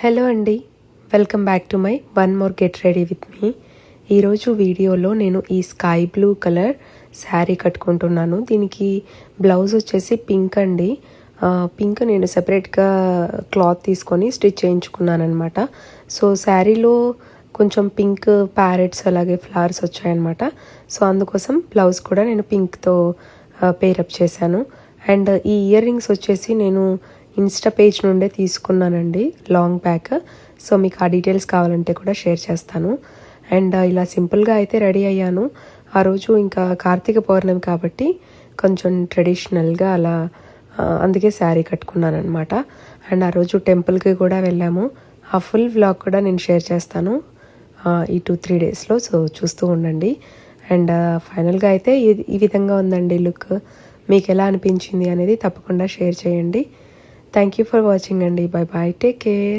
Hello అండి, welcome back to my one more get ready with me. ఈరోజు వీడియోలో నేను ఈ స్కై బ్లూ కలర్ శారీ కట్టుకుంటున్నాను. దీనికి బ్లౌజ్ వచ్చేసి పింక్ అండి. పింక్ నేను సెపరేట్గా క్లాత్ తీసుకొని స్టిచ్ చేయించుకున్నాను అనమాట. సో శారీలో కొంచెం పింక్ ప్యారెట్స్ అలాగే ఫ్లవర్స్ వచ్చాయన్నమాట. సో అందుకోసం బ్లౌజ్ కూడా నేను పింక్తో పేరప్ చేశాను. అండ్ ఈ ఇయర్ రింగ్స్ వచ్చేసి నేను ఇన్స్టా పేజ్ నుండే తీసుకున్నానండి, లాంగ్ బ్యాక్. సో మీకు ఆ డీటెయిల్స్ కావాలంటే కూడా షేర్ చేస్తాను. అండ్ ఇలా సింపుల్గా అయితే రెడీ అయ్యాను. ఆ రోజు ఇంకా కార్తీక పౌర్ణమి కాబట్టి కొంచెం ట్రెడిషనల్గా అలా అందుకే శారీ కట్టుకున్నాను అనమాట. అండ్ ఆ రోజు టెంపుల్కి కూడా వెళ్ళాము. ఆ ఫుల్ వ్లాగ్ కూడా నేను షేర్ చేస్తాను ఈ 2-3 డేస్లో. సో చూస్తూ ఉండండి. అండ్ ఫైనల్గా అయితే ఈ విధంగా ఉందండి లుక్. మీకు ఎలా అనిపించింది అనేది తప్పకుండా షేర్ చేయండి. థ్యాంక్ యూ ఫర్ వాచింగ్ అండి. Bye bye, take care.